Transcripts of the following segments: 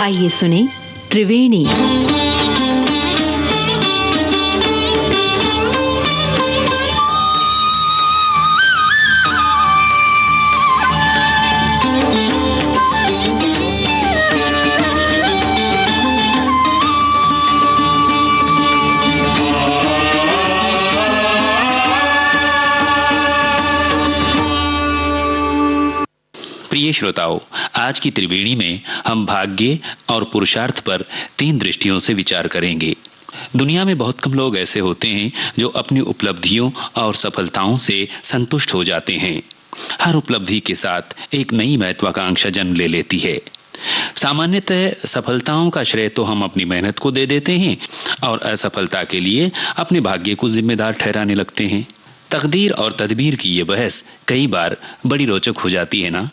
आइए सुने त्रिवेणी। प्रिय श्रोताओं, आज की त्रिवेणी में हम भाग्य और पुरुषार्थ पर 3 दृष्टियों से विचार करेंगे। दुनिया में बहुत कम लोग ऐसे होते हैं जो अपनी उपलब्धियों और सफलताओं से संतुष्ट हो जाते हैं। हर उपलब्धि के साथ एक नई महत्वाकांक्षा जन्म ले लेती है। सामान्यतः सफलताओं का श्रेय तो हम अपनी मेहनत को दे देते हैं और असफलता के लिए अपने भाग्य को जिम्मेदार ठहराने लगते हैं। तकदीर और तदबीर की ये बहस कई बार बड़ी रोचक हो जाती है ना।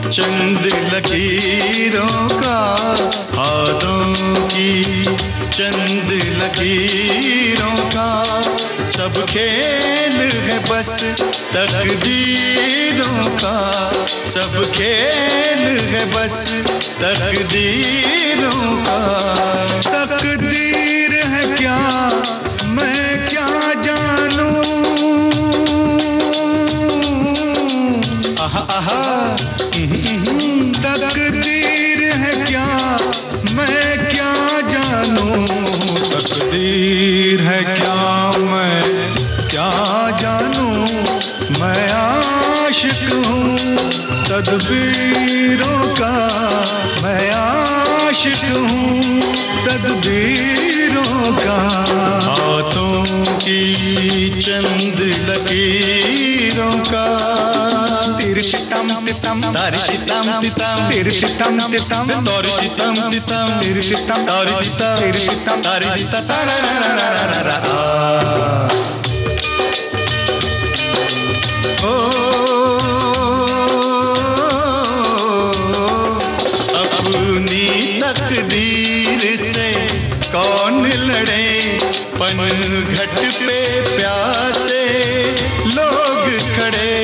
चंद लकीरों का, हाथों की चंद लकीरों का, सब खेल है बस तकदीरों का, सब खेल है बस तकदीरों का। तकदीर है क्या मैं क्या जानूं, आहा तकदीर है क्या मैं क्या जानूं, तकदीर है क्या मैं क्या जानूं, मैं आशिक हूँ तदबीरों का, मैं आशिक हूँ तदबीरों का। हाथों की चंद लकीरों का, तिरछितम तितम तारितम तितम, तिरछितम तितम तारितम तितम, तिरछितम तारितम तिरछितम तारितम तारारारारा। अपनी तकदीर से कौन लड़े, पनघट पे प्यासे लोग खड़े,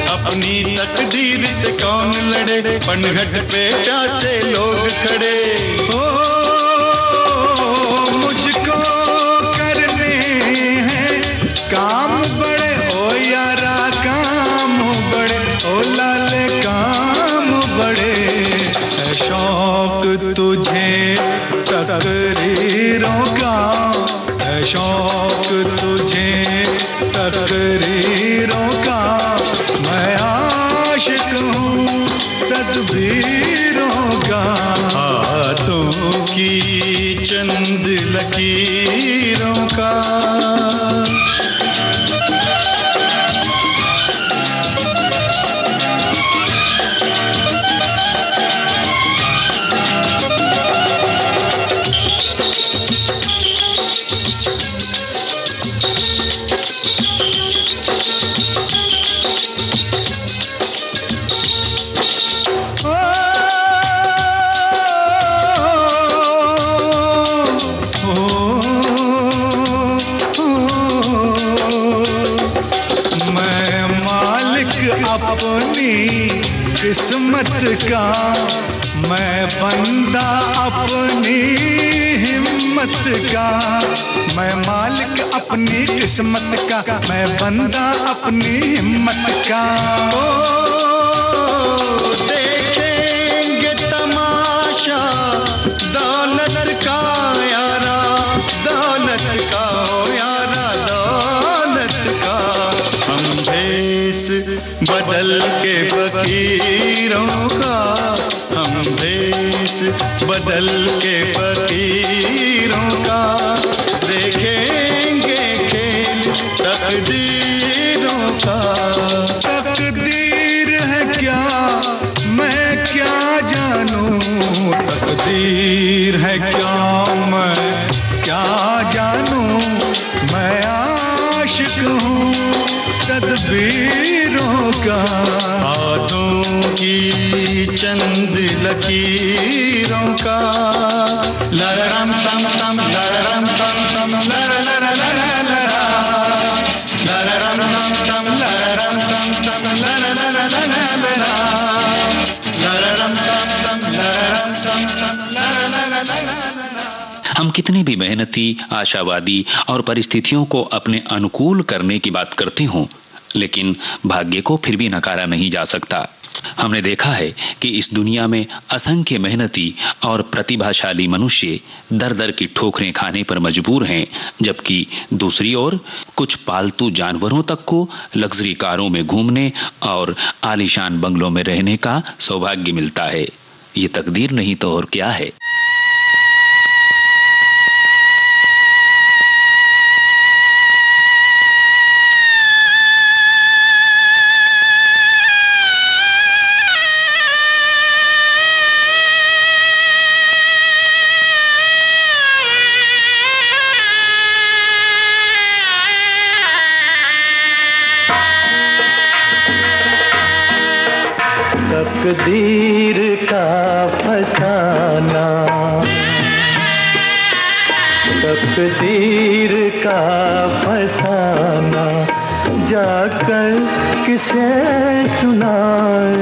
अपनी तकदीर से कौन लड़े, पनघट पे प्यासे लोग खड़े। ओ मुझको करने हैं काम बड़े, ओ यारा काम बड़े, ओ लाले काम बड़े, है शौक तुझे तकरीरों का, है शौक तुझे तकरीरों का, मैं आशिक हूँ तदबीरों का। हाथों की चंद लकीरों का। अपनी किस्मत का, मैं बंदा अपनी हिम्मत का, मैं मालिक अपनी किस्मत का, मैं बंदा अपनी हिम्मत का। ओ देखेंगे तमाशा दौलत का यारा, दौलत का ओ यारा, दौलत का। हम भेष बदल के फकीरों का, हम भेष बदल के फकीरों का, देखेंगे खेल तकदीरों का। तकदीर है क्या मैं क्या जानूं, तस्वीरों का, हाथों की चंद लकीरों का। लररम तम तम लररम तम तम लर लर लर लरा, लररम तम तम लररम तम तम लर लर लर लरा, लररम तम तम लररम तम तम लर लर लर लरा। हम कितने भी मेहनती, आशावादी और परिस्थितियों को अपने अनुकूल करने की बात करते हों, लेकिन भाग्य को फिर भी नकारा नहीं जा सकता। हमने देखा है कि इस दुनिया में असंख्य मेहनती और प्रतिभाशाली मनुष्य दर दर की ठोकरें खाने पर मजबूर हैं, जबकि दूसरी ओर कुछ पालतू जानवरों तक को लग्जरी कारों में घूमने और आलीशान बंगलों में रहने का सौभाग्य मिलता है। ये तकदीर नहीं तो और क्या है। तकदीर का फसाना, तकदीर का फसाना, जाकर किसे सुनाए।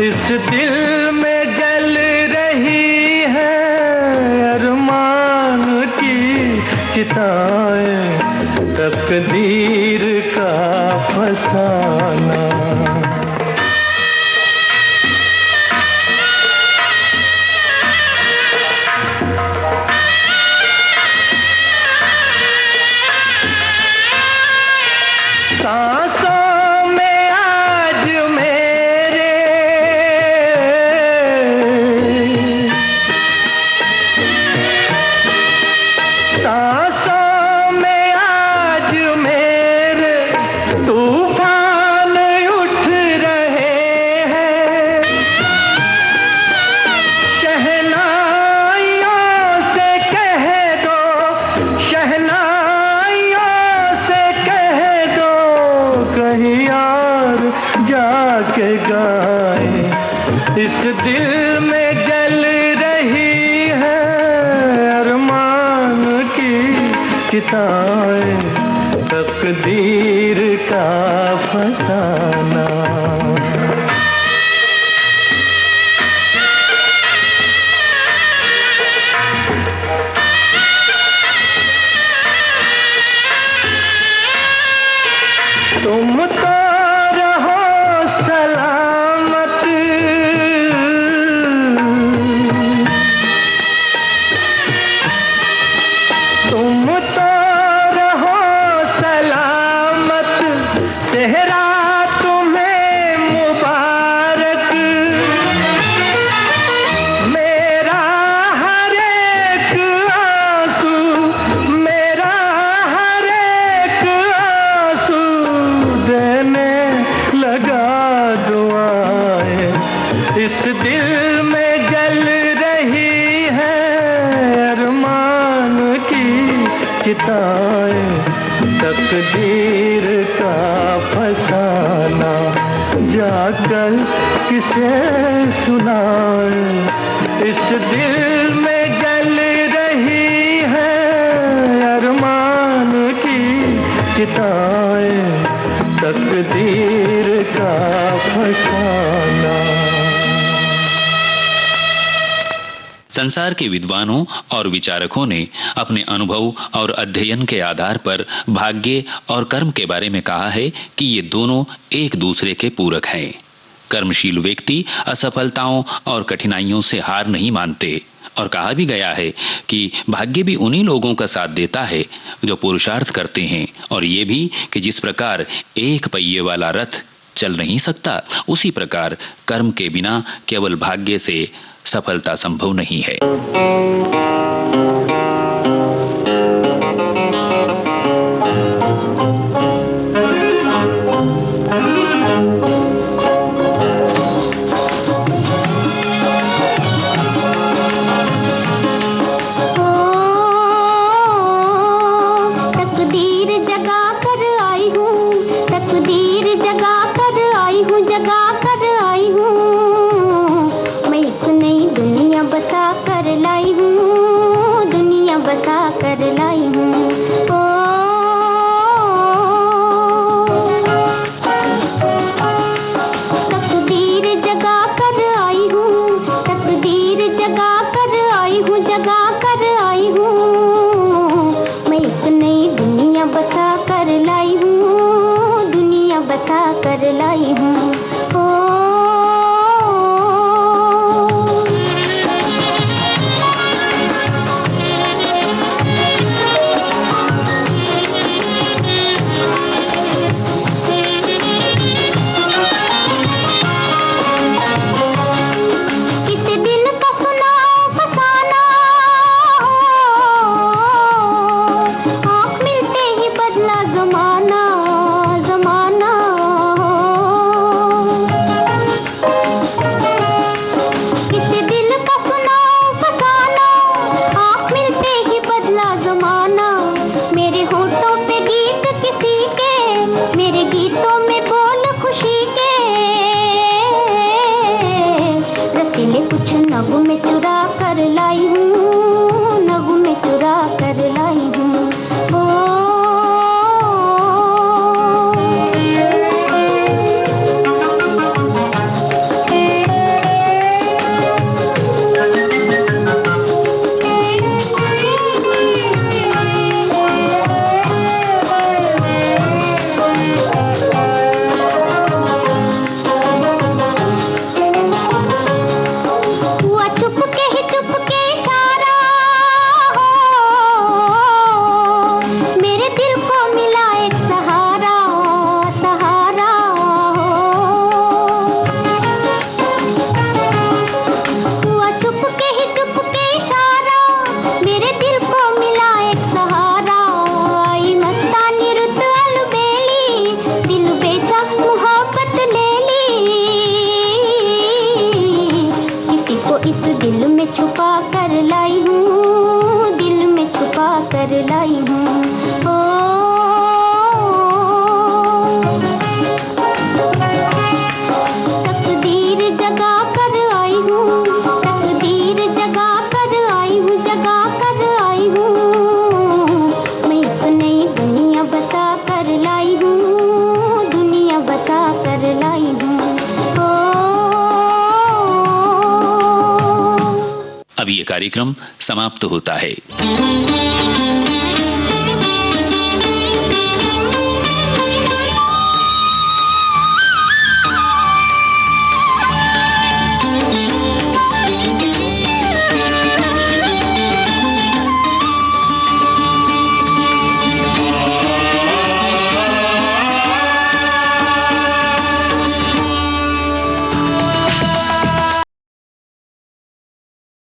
इस दिल में जल रही है अरमान की चिताएं, तकदीर का फसाना। सांसों में आज मेरे, सांसों में आज मेरे तूफान उठ रहे हैं। शहनाइयों से कह दो, शहनाइयों से कह दो, कहीं यार जाके गाए। इस दिल में जल रही है अरमान की चिताएं, तकदीर का फसाना। तुम तो रहो सलामत, तुम तो रहो सलामत, सेहरा तुम्हें मुबारक। मेरा हर एक आंसू, मेरा हर एक आंसू देने लगा दुआएं। इस दिल में जल रही है अरमान की चिताएं, तकदीर का फसाना, जाकर किसे सुनाए। इस दिल में जल रही है अरमान की चिताएं, तकदीर का फसाना। संसार के विद्वानों और विचारकों ने अपने अनुभव और अध्ययन के आधार पर भाग्य और कर्म के बारे में कहा है कि ये दोनों एक दूसरे के पूरक हैं। कर्मशील व्यक्ति असफलताओं और कठिनाइयों से हार नहीं मानते, और कहा भी गया है कि भाग्य भी उन्हीं लोगों का साथ देता है जो पुरुषार्थ करते हैं, और ये भी कि जिस प्रकार एक पहिए वाला रथ चल नहीं सकता, उसी प्रकार कर्म के बिना केवल भाग्य से सफलता संभव नहीं है। तकदीर जगा कर आई हूँ, तकदीर कार्यक्रम समाप्त होता है।